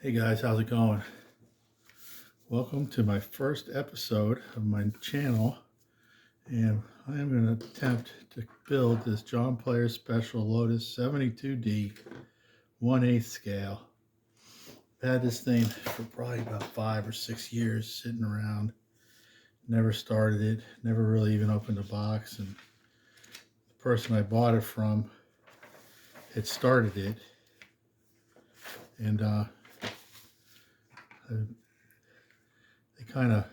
Hey guys, how's it going? Welcome to my first episode of my channel, and I am going to attempt to build this John Player Special Lotus 72D 1/8 scale. I've had this thing for probably about 5 or 6 years sitting around. Never started it, never really even opened the box, and the person I bought it from had started it, and they kind of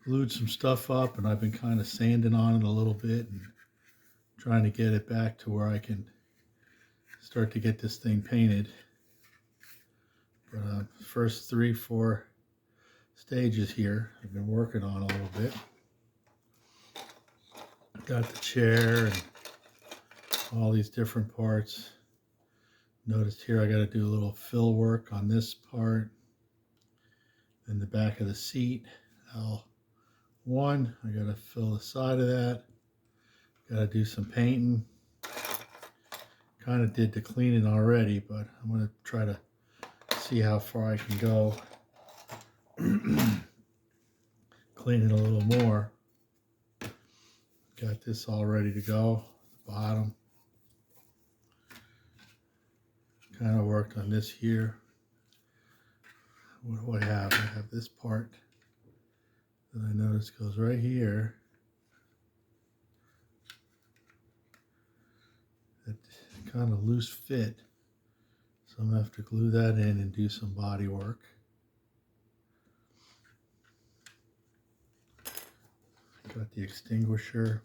glued some stuff up, and I've been kind of sanding on it a little bit and trying to get it back to where I can start to get this thing painted. But first 3-4 stages here I've been working on a little bit. Got the chair and all these different parts. Noticed here I got to do a little fill work on this part. Then the back of the seat, L1, I got to fill the side of that. Got to do some painting. Kind of did the cleaning already, but I'm going to try to see how far I can go. Clean it a little more. Got this all ready to go. Bottom. Kind of worked on this here. What do I have? I have this part that I notice goes right here. That kind of loose fit. So I'm going to have to glue that in and do some body work. Got the extinguisher.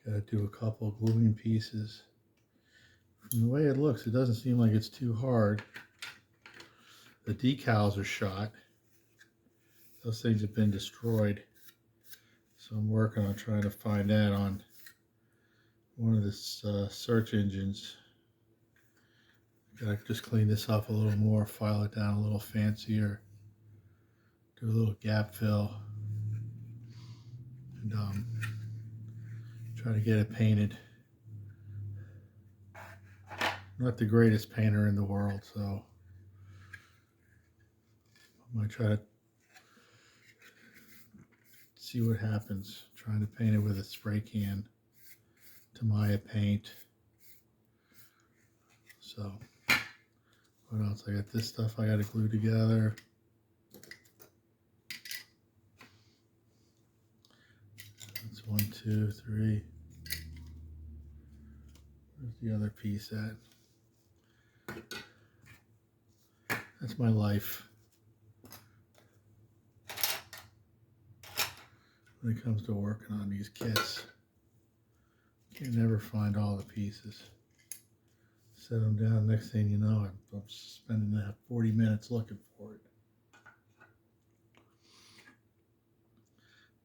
Got to do a couple gluing pieces. From the way it looks, it doesn't seem like it's too hard. The decals are shot. Those things have been destroyed. So I'm working on trying to find that on one of the search engines. Gotta just clean this up a little more, file it down a little fancier, do a little gap fill, and try to get it painted. I'm not the greatest painter in the world, so I'm gonna try to see what happens. Trying to paint it with a spray can, Tamiya paint. So what else? I got this stuff I got to glue together. That's 1, 2, 3. Where's the other piece at? That's my life. When it comes to working on these kits, you can never find all the pieces. Set them down, next thing you know, I'm spending that 40 minutes looking for it.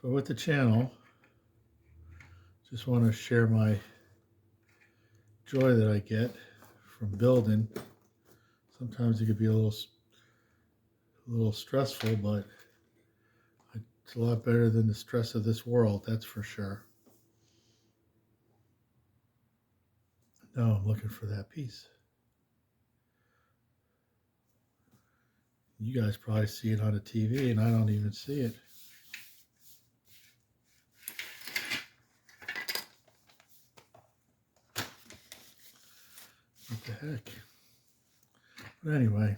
But with the channel, just want to share my joy that I get from building. Sometimes it could be a little stressful, but it's a lot better than the stress of this world, that's for sure. Now I'm looking for that piece. You guys probably see it on the TV, and I don't even see it. What the heck? But anyway,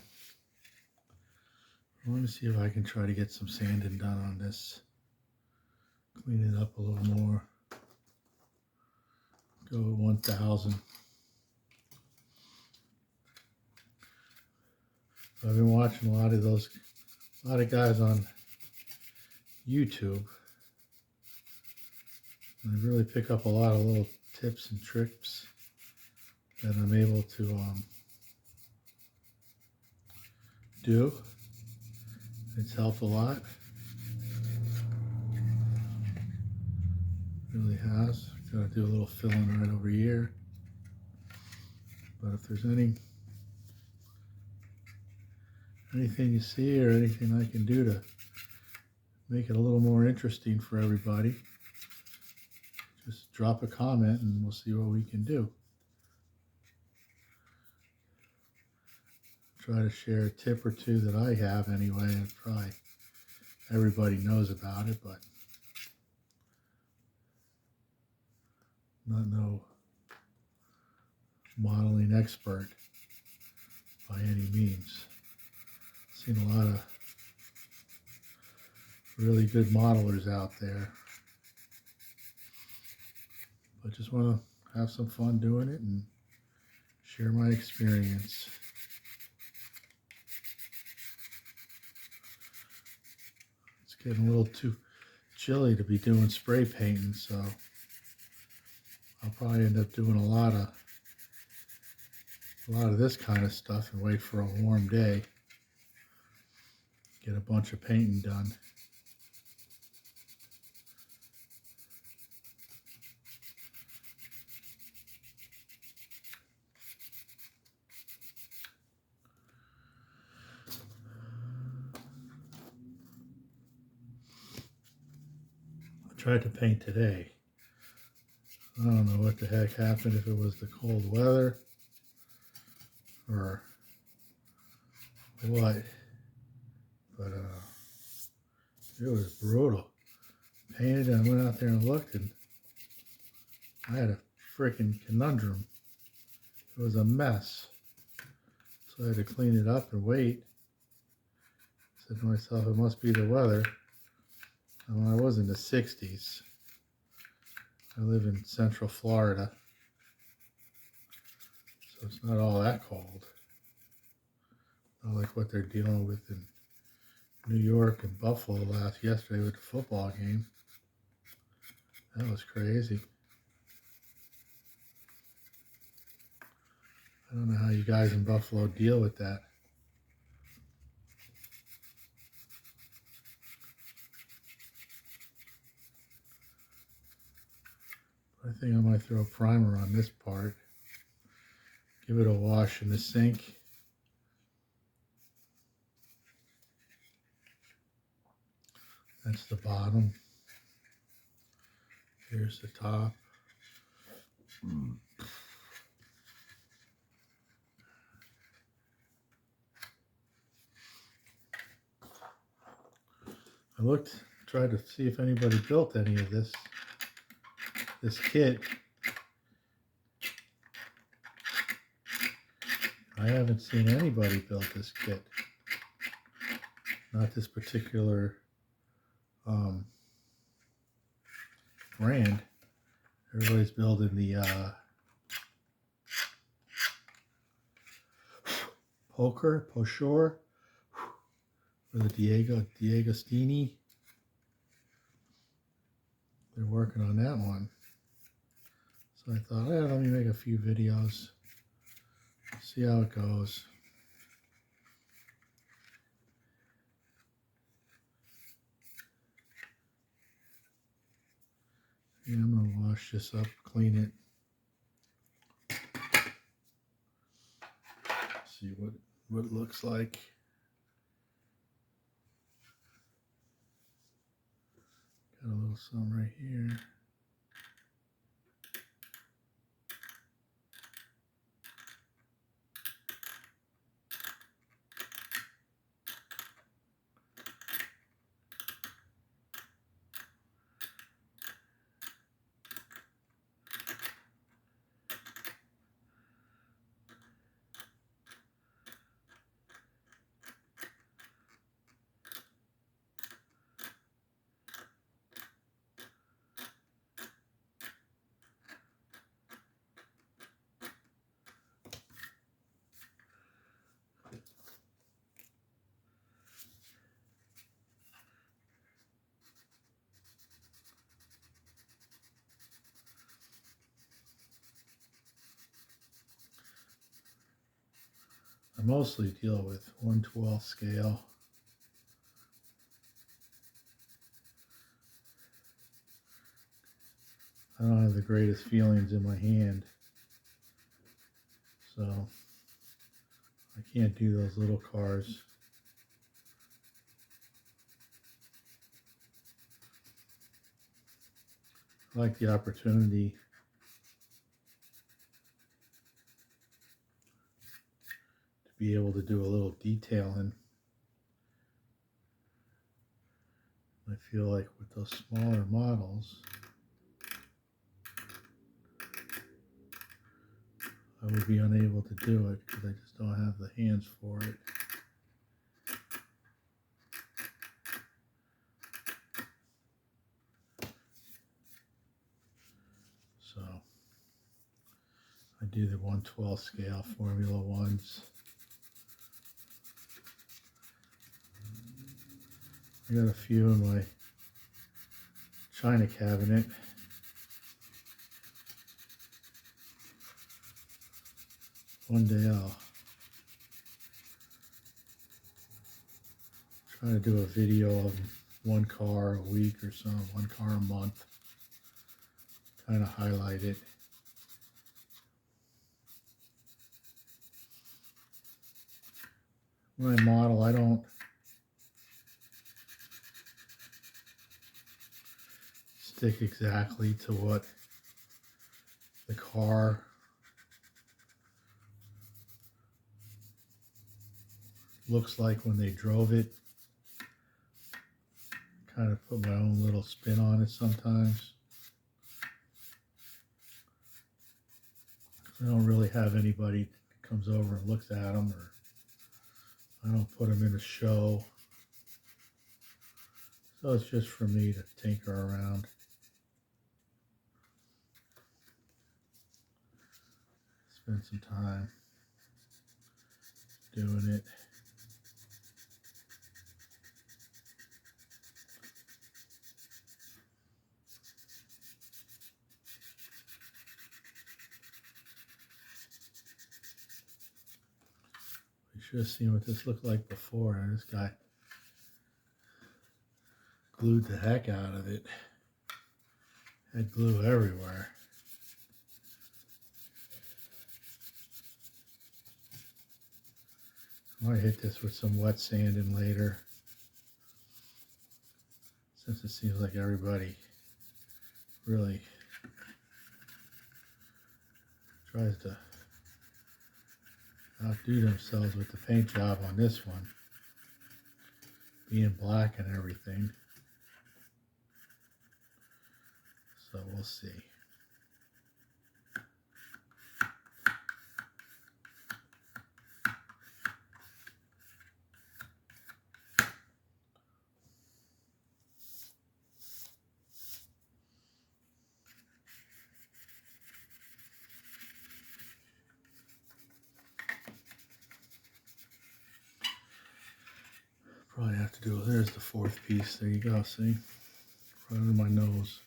I want to see if I can try to get some sanding done on this. Clean it up a little more. Go at 1,000. I've been watching a lot of guys on YouTube. And I really pick up a lot of little tips and tricks that I'm able to do. It's helped a lot. It really has. Got to do a little filling right over here. But if there's anything you see or anything I can do to make it a little more interesting for everybody, just drop a comment and we'll see what we can do. try to share a tip or two that I have anyway, and probably everybody knows about it, but not no modeling expert by any means. Seen a lot of really good modelers out there, but just want to have some fun doing it and share my experience. It's getting a little too chilly to be doing spray painting, so I'll probably end up doing a lot of this kind of stuff and wait for a warm day. Get a bunch of painting done. I tried to paint today. I don't know what the heck happened, if it was the cold weather or what, but it was brutal. Painted, and I went out there and looked, and I had a freaking conundrum. It was a mess, so I had to clean it up and wait. I said to myself, it must be the weather. And I was in the 60s. I live in Central Florida, so it's not all that cold. Not like what they're dealing with in New York and Buffalo yesterday with the football game. That was crazy. I don't know how you guys in Buffalo deal with that. I think I might throw a primer on this part. Give it a wash in the sink. That's the bottom. Here's the top. I tried to see if anybody built any of this kit. I haven't seen anybody build this kit. Not this particular brand. Everybody's building the Poshore, or the Diagostini. They're working on that one. So I thought, let me make a few videos, see how it goes. Yeah, I'm gonna wash this up, clean it. See what it looks like. Got a little some right here. I mostly deal with 1/12 scale. I don't have the greatest feelings in my hand, so I can't do those little cars. I like the opportunity be able to do a little detailing. I feel like with those smaller models, I would be unable to do it because I just don't have the hands for it. So I do the 1/12 scale Formula Ones. I got a few in my china cabinet. One day I'll try to do a video of one car a week or so, one car a month. Kind of highlight it. When I model, I don't stick exactly to what the car looks like when they drove it. Kind of put my own little spin on it sometimes. I don't really have anybody that comes over and looks at them, or I don't put them in a show. So it's just for me to tinker around. Spend some time doing it. You should have seen what this looked like before, and this guy glued the heck out of it. Had glue everywhere. I might hit this with some wet sanding later, since it seems like everybody really tries to outdo themselves with the paint job on this one, being black and everything. So we'll see. Probably have to do it. There's the fourth piece. There you go. See? Right under my nose.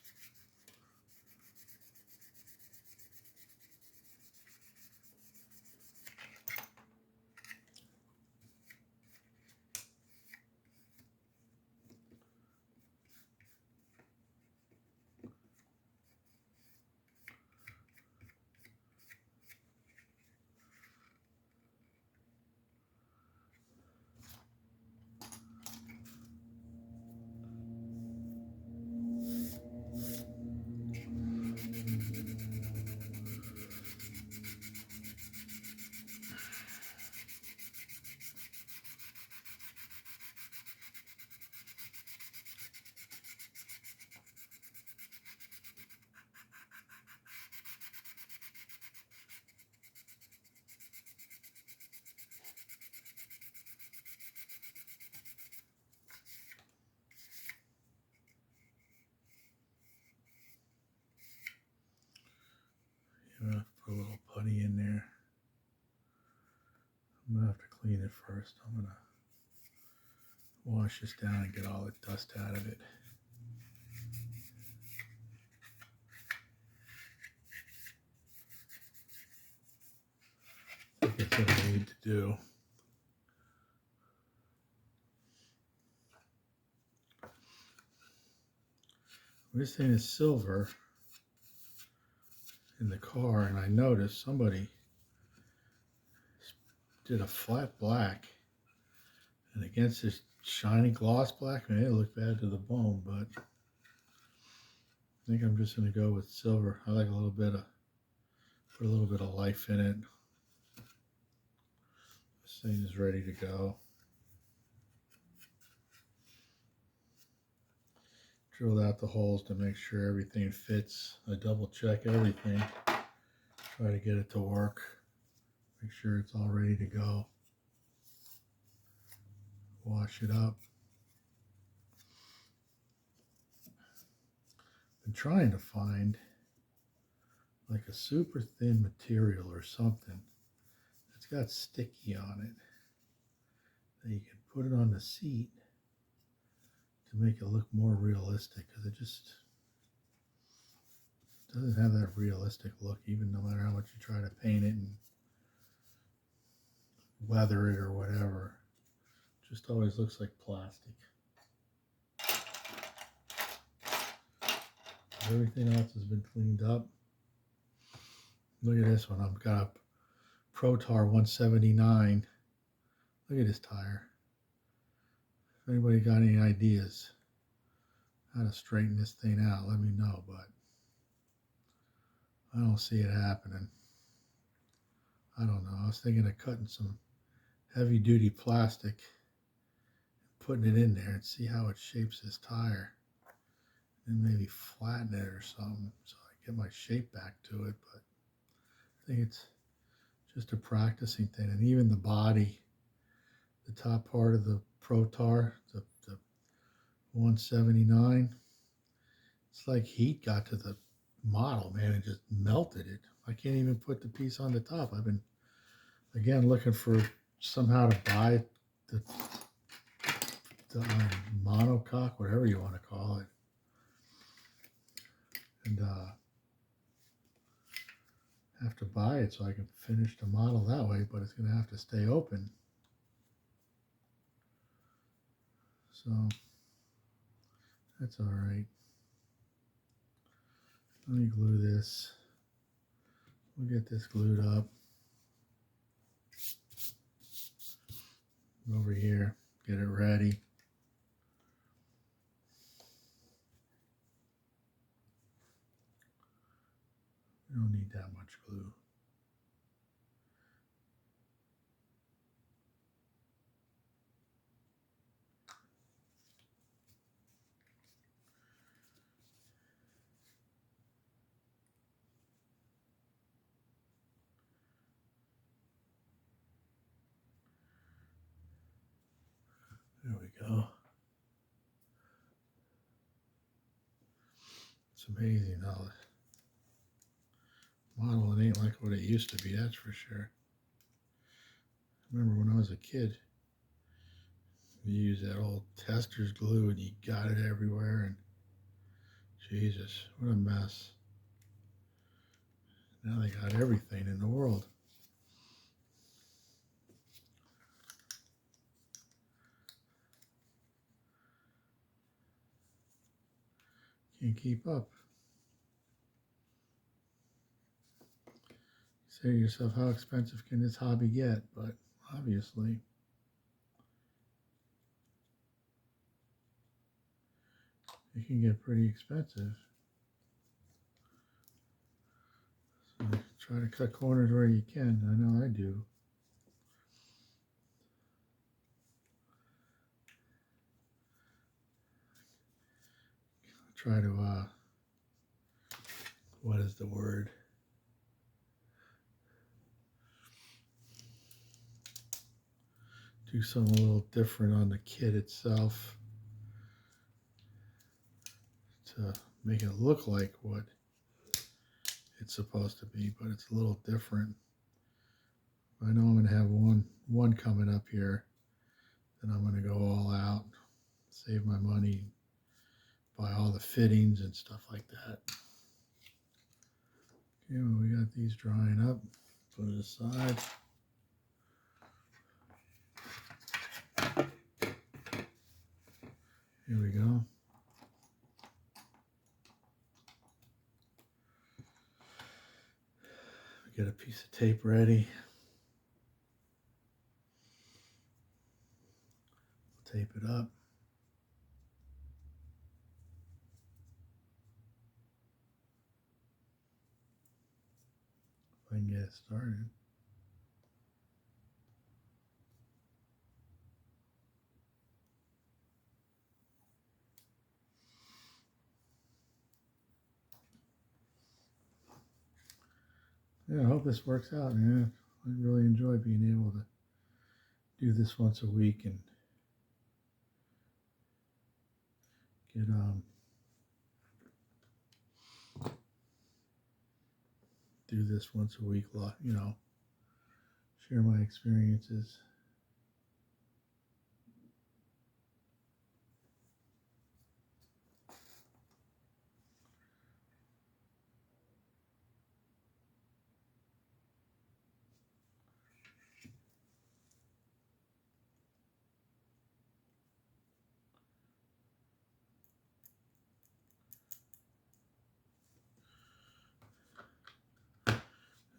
I'm gonna put a little putty in there. I'm gonna have to clean it first. I'm gonna wash this down and get all the dust out of it. I think that's what I need to do. This thing is silver in the car, and I noticed somebody did a flat black, and against this shiny gloss black, man, it looked bad to the bone, but I think I'm just going to go with silver. I like a little bit of, put a little bit of life in it. This thing is ready to go. Drilled out the holes to make sure everything fits. I double check everything. Try to get it to work. Make sure it's all ready to go. Wash it up. Been trying to find like a super thin material or something that's got sticky on it that you can put it on the seat to make it look more realistic, because it just doesn't have that realistic look, even no matter how much you try to paint it and weather it or whatever. It just always looks like plastic. Everything else has been cleaned up. Look at this one. I've got a Protar 179. Look at this tire. If anybody got any ideas how to straighten this thing out, let me know, but I don't see it happening. I don't know. I was thinking of cutting some heavy duty plastic, putting it in there and see how it shapes this tire, and maybe flatten it or something so I get my shape back to it. But I think it's just a practicing thing. And even the body, the top part of the Protar, the 179, it's like heat got to the model, man, and just melted it. I can't even put the piece on the top. I've been, again, looking for somehow to buy the monocoque, whatever you want to call it. And have to buy it so I can finish the model that way, but it's going to have to stay open. So that's all right. Let me glue this. We'll get this glued up. Over here, get it ready. We don't need that much glue. There we go. It's amazing how the model, it ain't like what it used to be, that's for sure. I remember when I was a kid, you use that old tester's glue and you got it everywhere, and Jesus, what a mess. Now they got everything in the world. Can't keep up. You say to yourself, how expensive can this hobby get? But obviously, it can get pretty expensive. So try to cut corners where you can. I know I do. Try to, what is the word? Do something a little different on the kit itself to make it look like what it's supposed to be, but it's a little different. I know I'm going to have one coming up here, then I'm going to go all out, save my money, buy all the fittings and stuff like that. Okay, well, we got these drying up. Put it aside. Here we go. Get a piece of tape ready. Tape it up. If I can get it started. yeah, I hope this works out, man. I really enjoy being able to do this once a week and get do this once a week, you know, share my experiences.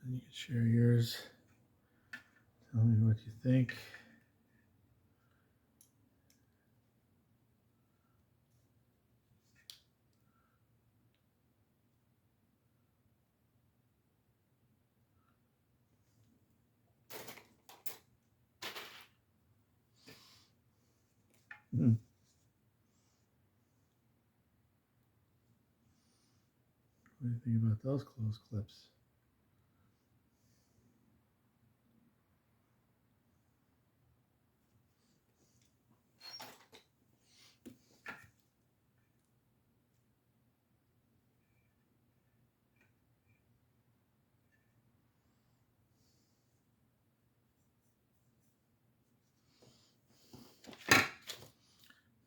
And you can share yours. Tell me what you think. Hmm. What do you think about those close clips?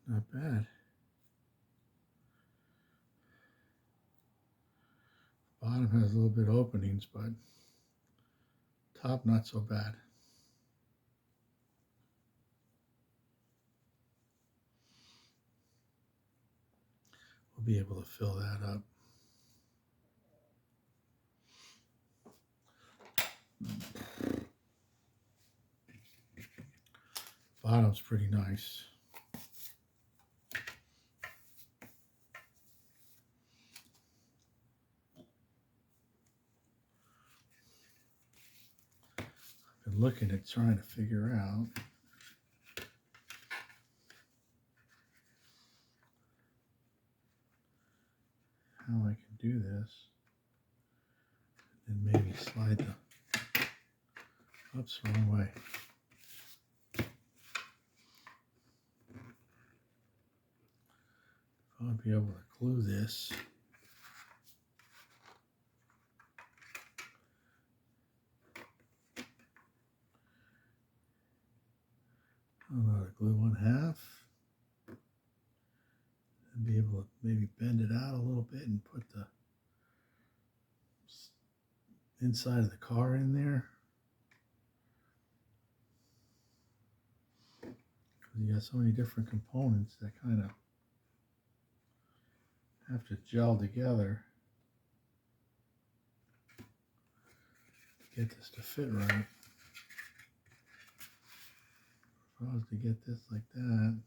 Not bad. Bottom has a little bit of openings, but top not so bad. We'll be able to fill that up. Bottom's pretty nice. I've been looking at trying to figure out how I can do this and maybe slide the oops, wrong way. I'll be able to glue this. I don't know how to glue one half and be able to maybe bend it out a little bit and put the inside of the car in there. Because you got so many different components that kind of have to gel together to get this to fit right. If I was to get this like that,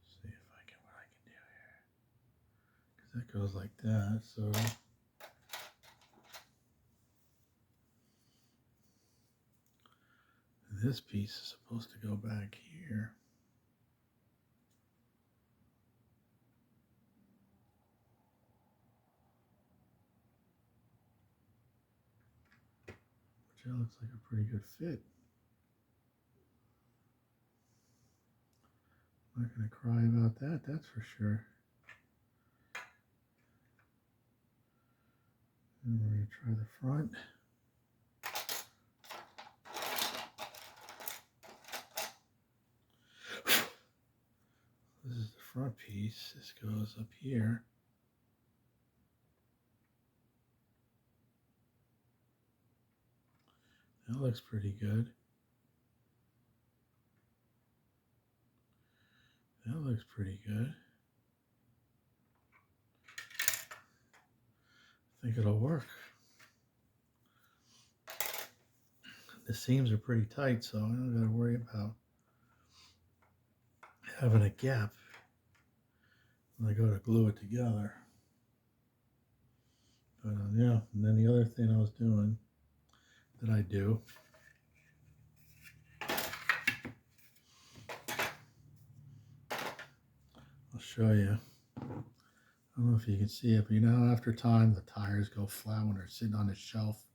see if I can what I can do here. Because that goes like that, so this piece is supposed to go back here. Which that looks like a pretty good fit. I'm not going to cry about that, that's for sure. And we're going to try the front. This is the front piece. This goes up here. That looks pretty good. That looks pretty good. I think it'll work. The seams are pretty tight, so I don't got to worry about having a gap when I go to glue it together. But yeah, and then the other thing I was doing that I do, I'll show you. I don't know if you can see it, but you know, after time, the tires go flat when they're sitting on the shelf.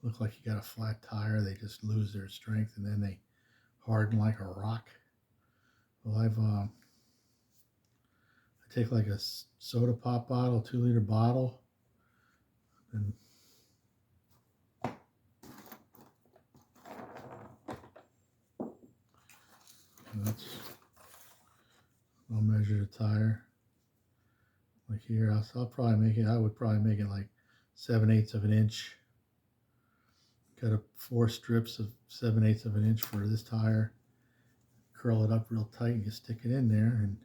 Look like you got a flat tire. They just lose their strength and then they harden like a rock. Well, I take like a soda pop bottle, 2-liter bottle, and I'll measure the tire. Like here, I'll probably make it, I would probably make it like 7/8 of an inch. Got 4 strips of 7/8 of an inch for this tire. Curl it up real tight and you stick it in there and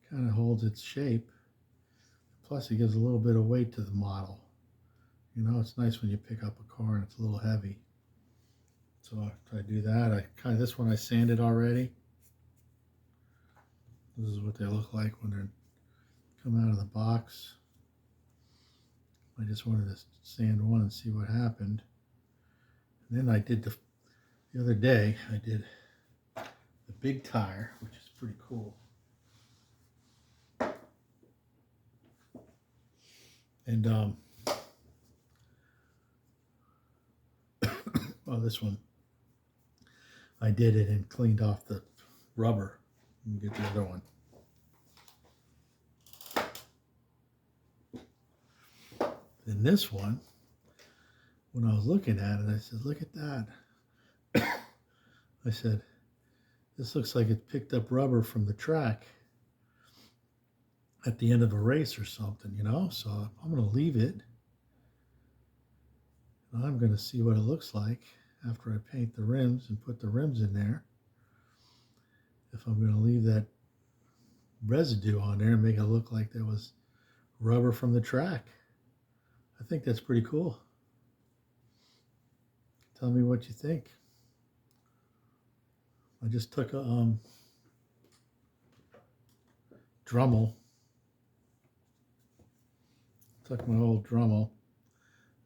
kind of holds its shape. Plus it gives a little bit of weight to the model. You know, it's nice when you pick up a car and it's a little heavy. So I do that. This one I sanded already. This is what they look like when they're come out of the box. I just wanted to sand one and see what happened. And then I did the other day, I did the big tire, which is pretty cool. And well, this one, I did it and cleaned off the rubber. Let me get the other one. Then this one, when I was looking at it, I said, look at that. I said, this looks like it picked up rubber from the track at the end of a race or something, you know? So I'm going to leave it. And I'm going to see what it looks like after I paint the rims and put the rims in there. If I'm going to leave that residue on there and make it look like there was rubber from the track. I think that's pretty cool. Tell me what you think. I just took a Dremel. Took my old Dremel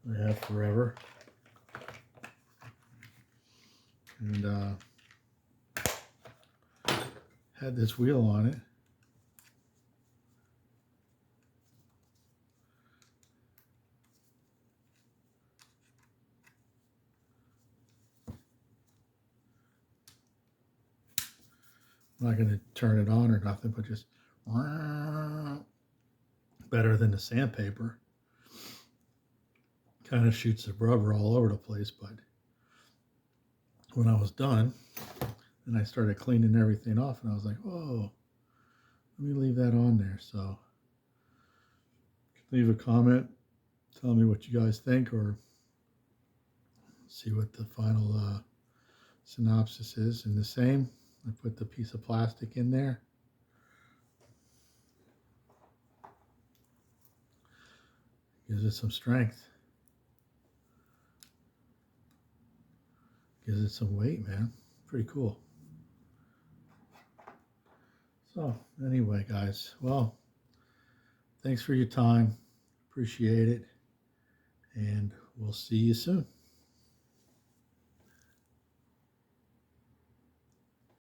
I had forever. And had this wheel on it. I'm not going to turn it on or nothing, but just better than the sandpaper. Kind of shoots the rubber all over the place, but when I was done, and I started cleaning everything off, and I was like, whoa, let me leave that on there. So leave a comment, tell me what you guys think, or see what the final synopsis is. And the same, I put the piece of plastic in there. Gives it some strength. Gives it some weight, man. Pretty cool. So anyway, guys, well, thanks for your time. Appreciate it. And we'll see you soon.